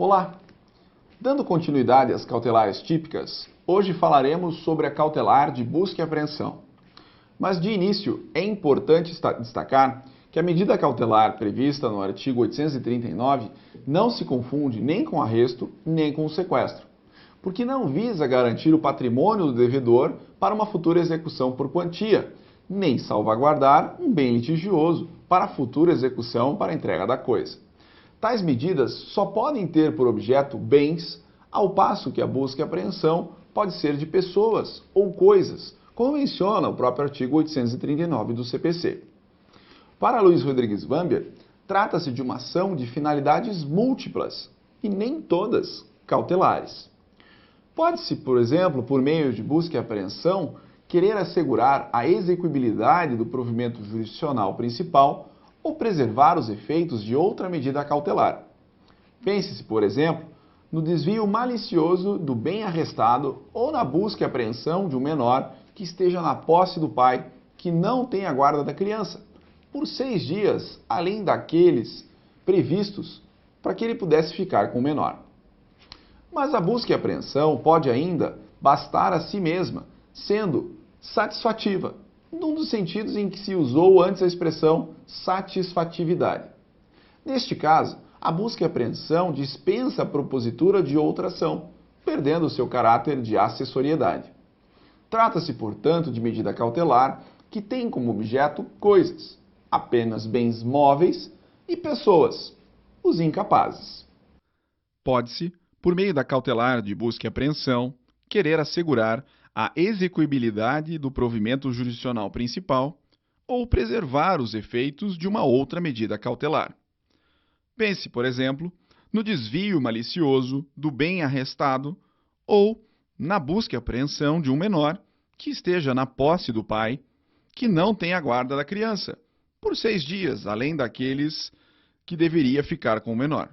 Olá! Dando continuidade às cautelares típicas, hoje falaremos sobre a cautelar de busca e apreensão. Mas de início, é importante destacar que a medida cautelar prevista no artigo 839 não se confunde nem com arresto, nem com o sequestro, porque não visa garantir o patrimônio do devedor para uma futura execução por quantia, nem salvaguardar um bem litigioso para a futura execução para a entrega da coisa. Tais medidas só podem ter por objeto bens, ao passo que a busca e apreensão pode ser de pessoas ou coisas, como menciona o próprio artigo 839 do CPC. Para Luiz Rodrigues Bambier, trata-se de uma ação de finalidades múltiplas e nem todas cautelares. Pode-se, por exemplo, por meio de busca e apreensão, querer assegurar a execuibilidade do provimento jurisdicional principal ou preservar os efeitos de outra medida cautelar. Pense-se, por exemplo, no desvio malicioso do bem arrestado ou na busca e apreensão de um menor que esteja na posse do pai que não tem a guarda da criança, por 6 dias, além daqueles previstos para que ele pudesse ficar com o menor. Mas a busca e apreensão pode ainda bastar a si mesma, sendo satisfativa, num dos sentidos em que se usou antes a expressão satisfatividade. Neste caso, a busca e apreensão dispensa a propositura de outra ação, perdendo seu caráter de acessoriedade. Trata-se, portanto, de medida cautelar que tem como objeto coisas, apenas bens móveis, e pessoas, os incapazes. Pode-se, por meio da cautelar de busca e apreensão, querer assegurar a execuibilidade do provimento jurisdicional principal ou preservar os efeitos de uma outra medida cautelar. Pense, por exemplo, no desvio malicioso do bem arrestado ou na busca e apreensão de um menor que esteja na posse do pai que não tem a guarda da criança, por 6 dias, além daqueles que deveria ficar com o menor.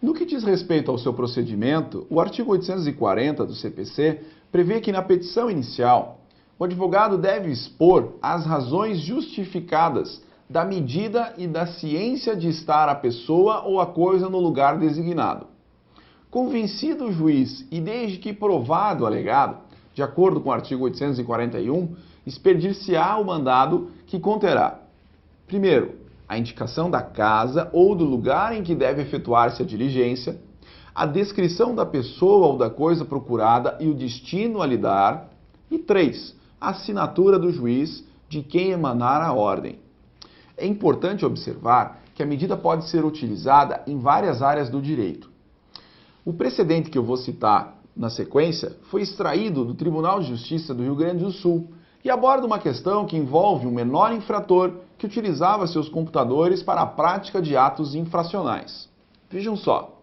No que diz respeito ao seu procedimento, o artigo 840 do CPC prevê que na petição inicial, o advogado deve expor as razões justificadas da medida e da ciência de estar a pessoa ou a coisa no lugar designado. Convencido o juiz e desde que provado o alegado, de acordo com o artigo 841, expedir-se-á o mandado que conterá, primeiro, a indicação da casa ou do lugar em que deve efetuar-se a diligência, a descrição da pessoa ou da coisa procurada e o destino a lhe dar, e 3, a assinatura do juiz de quem emanar a ordem. É importante observar que a medida pode ser utilizada em várias áreas do direito. O precedente que eu vou citar na sequência foi extraído do Tribunal de Justiça do Rio Grande do Sul e aborda uma questão que envolve um menor infrator que utilizava seus computadores para a prática de atos infracionais. Vejam só,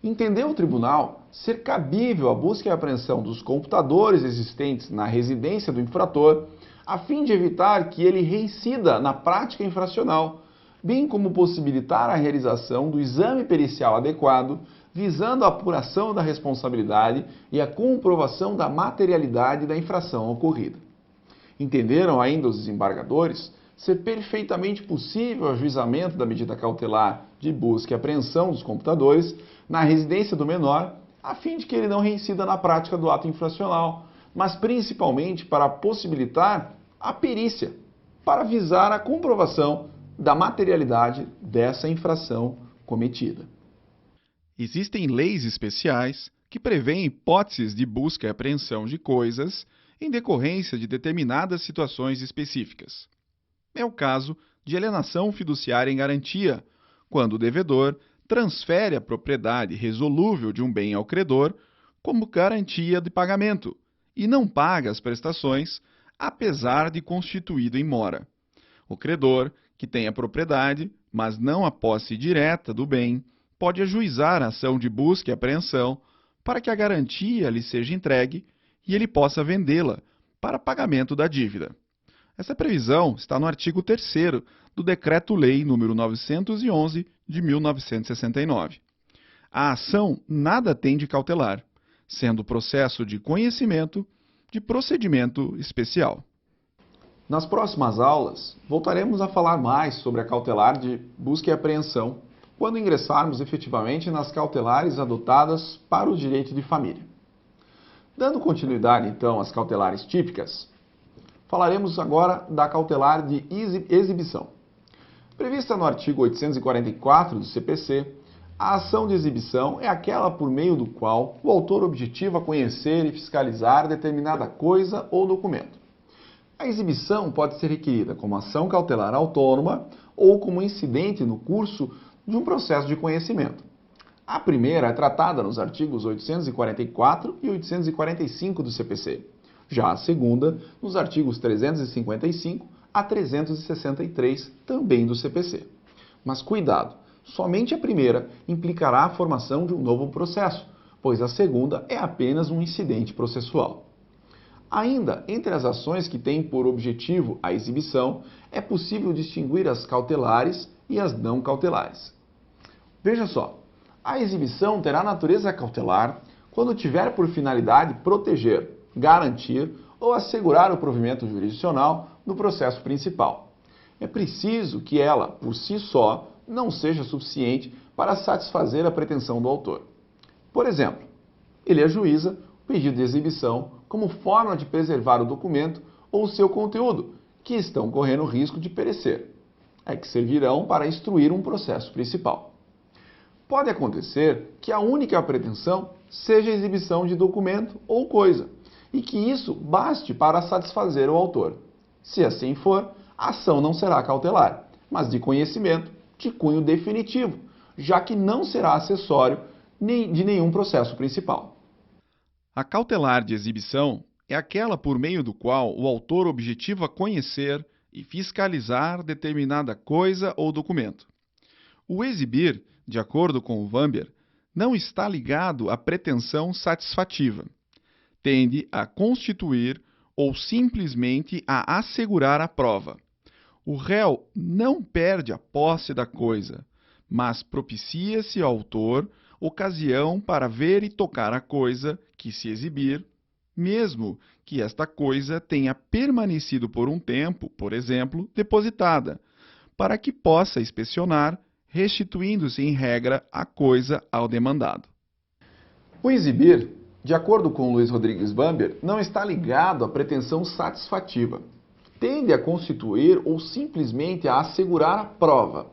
entendeu o tribunal ser cabível a busca e apreensão dos computadores existentes na residência do infrator, a fim de evitar que ele reincida na prática infracional, bem como possibilitar a realização do exame pericial adequado, visando a apuração da responsabilidade e a comprovação da materialidade da infração ocorrida. Entenderam ainda os desembargadores ser perfeitamente possível o ajuizamento da medida cautelar de busca e apreensão dos computadores na residência do menor, a fim de que ele não reincida na prática do ato infracional, mas principalmente para possibilitar a perícia, para visar a comprovação da materialidade dessa infração cometida. Existem leis especiais que prevêem hipóteses de busca e apreensão de coisas em decorrência de determinadas situações específicas. É o caso de alienação fiduciária em garantia, quando o devedor transfere a propriedade resolúvel de um bem ao credor como garantia de pagamento e não paga as prestações, apesar de constituído em mora. O credor, que tem a propriedade, mas não a posse direta do bem, pode ajuizar a ação de busca e apreensão para que a garantia lhe seja entregue e ele possa vendê-la para pagamento da dívida. Essa previsão está no artigo 3º do Decreto-Lei nº 911 de 1969. A ação nada tem de cautelar, sendo processo de conhecimento de procedimento especial. Nas próximas aulas, voltaremos a falar mais sobre a cautelar de busca e apreensão, quando ingressarmos efetivamente nas cautelares adotadas para o direito de família. Dando continuidade, então, às cautelares típicas, falaremos agora da cautelar de exibição. Prevista no artigo 844 do CPC, a ação de exibição é aquela por meio do qual o autor objetiva conhecer e fiscalizar determinada coisa ou documento. A exibição pode ser requerida como ação cautelar autônoma ou como incidente no curso de um processo de conhecimento. A primeira é tratada nos artigos 844 e 845 do CPC. Já a segunda, nos artigos 355 a 363, também do CPC. Mas cuidado, somente a primeira implicará a formação de um novo processo, pois a segunda é apenas um incidente processual. Ainda, entre as ações que têm por objetivo a exibição, é possível distinguir as cautelares e as não cautelares. Veja só, a exibição terá natureza cautelar quando tiver por finalidade proteger, garantir ou assegurar o provimento jurisdicional no processo principal. É preciso que ela, por si só, não seja suficiente para satisfazer a pretensão do autor. Por exemplo, ele ajuiza o pedido de exibição como forma de preservar o documento ou o seu conteúdo, que estão correndo risco de perecer, que servirão para instruir um processo principal. Pode acontecer que a única pretensão seja a exibição de documento ou coisa, e que isso baste para satisfazer o autor. Se assim for, a ação não será cautelar, mas de conhecimento de cunho definitivo, já que não será acessório de nenhum processo principal. A cautelar de exibição é aquela por meio do qual o autor objetiva conhecer e fiscalizar determinada coisa ou documento. O exibir, de acordo com o Vamber, não está ligado à pretensão satisfativa. Tende a constituir ou simplesmente a assegurar a prova. O réu não perde a posse da coisa, mas propicia-se ao autor ocasião para ver e tocar a coisa que se exibir, mesmo que esta coisa tenha permanecido por um tempo, por exemplo, depositada, para que possa inspecionar, restituindo-se em regra a coisa ao demandado. O exibir, de acordo com Luiz Rodrigues Vamber, não está ligado à pretensão satisfativa. Tende a constituir ou simplesmente a assegurar a prova.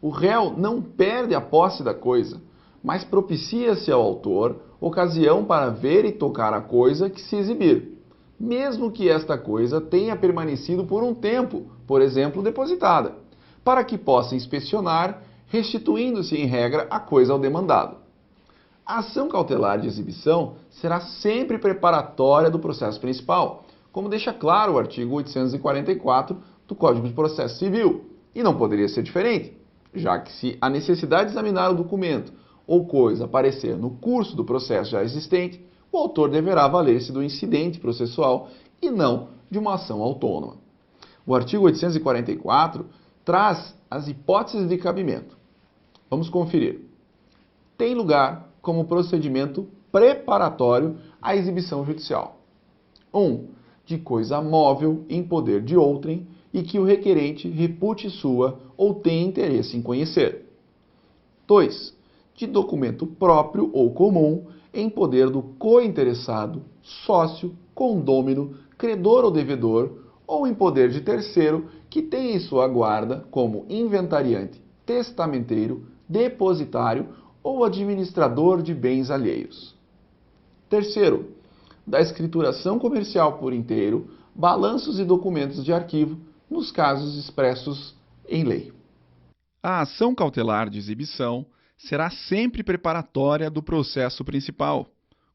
O réu não perde a posse da coisa, mas propicia-se ao autor ocasião para ver e tocar a coisa que se exibir, mesmo que esta coisa tenha permanecido por um tempo, por exemplo, depositada, para que possa inspecionar, restituindo-se em regra a coisa ao demandado. A ação cautelar de exibição será sempre preparatória do processo principal, como deixa claro o artigo 844 do Código de Processo Civil, e não poderia ser diferente, já que se a necessidade de examinar o documento ou coisa aparecer no curso do processo já existente, o autor deverá valer-se do incidente processual e não de uma ação autônoma. O artigo 844 traz as hipóteses de cabimento. Vamos conferir. Tem lugar como procedimento preparatório à exibição judicial. 1. De coisa móvel em poder de outrem e que o requerente repute sua ou tenha interesse em conhecer. 2. De documento próprio ou comum em poder do cointeressado, sócio, condômino, credor ou devedor, ou em poder de terceiro que tenha em sua guarda como inventariante, testamenteiro, depositário ou administrador de bens alheios. 3. Da escrituração comercial por inteiro, balanços e documentos de arquivo, nos casos expressos em lei. A ação cautelar de exibição será sempre preparatória do processo principal,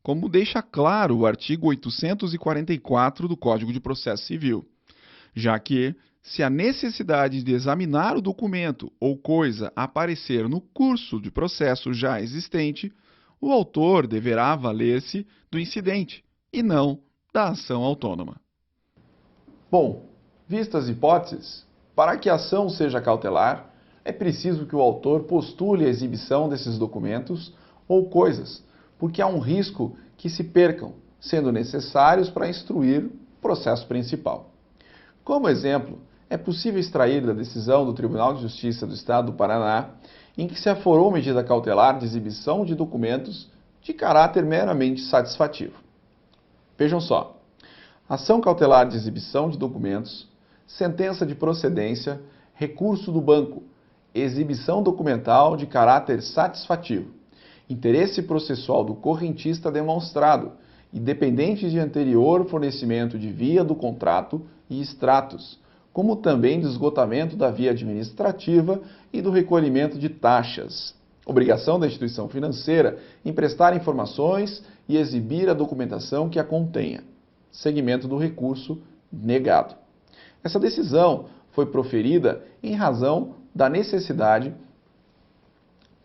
como deixa claro o artigo 844 do Código de Processo Civil, já que, se a necessidade de examinar o documento ou coisa aparecer no curso de processo já existente, o autor deverá valer-se do incidente e não da ação autônoma. Bom, vistas as hipóteses, para que a ação seja cautelar, é preciso que o autor postule a exibição desses documentos ou coisas, porque há um risco que se percam, sendo necessários para instruir o processo principal. Como exemplo, é possível extrair da decisão do Tribunal de Justiça do Estado do Paraná, em que se aforou medida cautelar de exibição de documentos de caráter meramente satisfativo. Vejam só: ação cautelar de exibição de documentos, sentença de procedência, recurso do banco, exibição documental de caráter satisfativo, interesse processual do correntista demonstrado, independente de anterior fornecimento de via do contrato e extratos, como também de esgotamento da via administrativa e do recolhimento de taxas. Obrigação da instituição financeira em prestar informações e exibir a documentação que a contenha. Segmento do recurso negado. Essa decisão foi proferida em razão da necessidade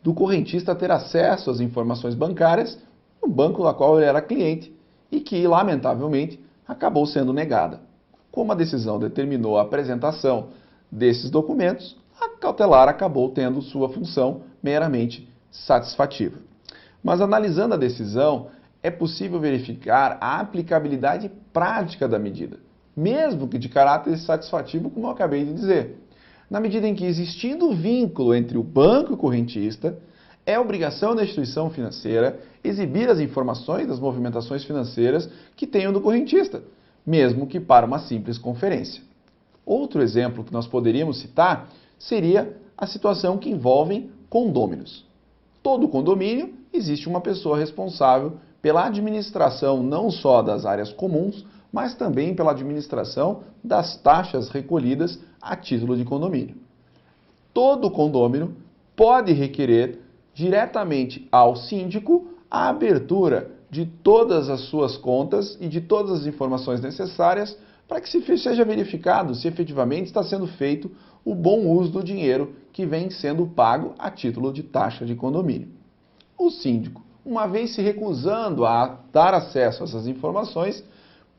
do correntista ter acesso às informações bancárias no banco da qual ele era cliente e que, lamentavelmente, acabou sendo negada. Como a decisão determinou a apresentação desses documentos, a cautelar acabou tendo sua função meramente satisfativa. Mas analisando a decisão, é possível verificar a aplicabilidade prática da medida, mesmo que de caráter satisfativo, como eu acabei de dizer. Na medida em que, existindo vínculo entre o banco e o correntista, é obrigação da instituição financeira exibir as informações das movimentações financeiras que tenham do correntista, mesmo que para uma simples conferência. Outro exemplo que nós poderíamos citar seria a situação que envolve condôminos. Todo condomínio existe uma pessoa responsável pela administração não só das áreas comuns, mas também pela administração das taxas recolhidas a título de condomínio. Todo condômino pode requerer diretamente ao síndico a abertura de todas as suas contas e de todas as informações necessárias para que seja verificado se efetivamente está sendo feito o bom uso do dinheiro que vem sendo pago a título de taxa de condomínio. O síndico, uma vez se recusando a dar acesso a essas informações,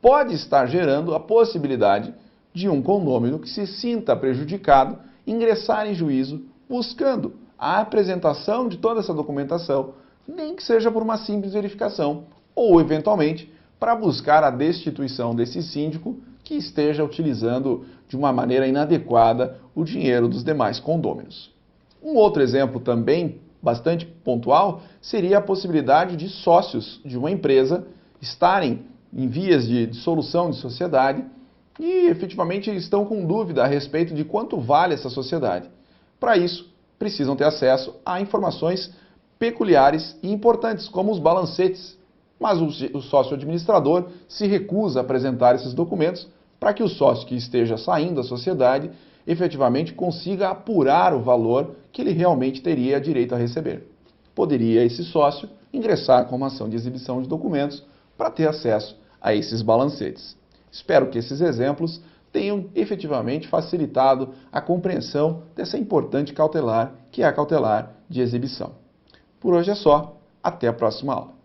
pode estar gerando a possibilidade de um condômino que se sinta prejudicado ingressar em juízo buscando a apresentação de toda essa documentação, nem que seja por uma simples verificação, ou, eventualmente, para buscar a destituição desse síndico que esteja utilizando de uma maneira inadequada o dinheiro dos demais condôminos. Um outro exemplo também bastante pontual seria a possibilidade de sócios de uma empresa estarem em vias de dissolução de sociedade e efetivamente estão com dúvida a respeito de quanto vale essa sociedade. Para isso, precisam ter acesso a informações peculiares e importantes, como os balancetes, mas o sócio administrador se recusa a apresentar esses documentos para que o sócio que esteja saindo da sociedade efetivamente consiga apurar o valor que ele realmente teria direito a receber. Poderia esse sócio ingressar com uma ação de exibição de documentos para ter acesso a esses balancetes. Espero que esses exemplos tenham efetivamente facilitado a compreensão dessa importante cautelar, que é a cautelar de exibição. Por hoje é só. Até a próxima aula.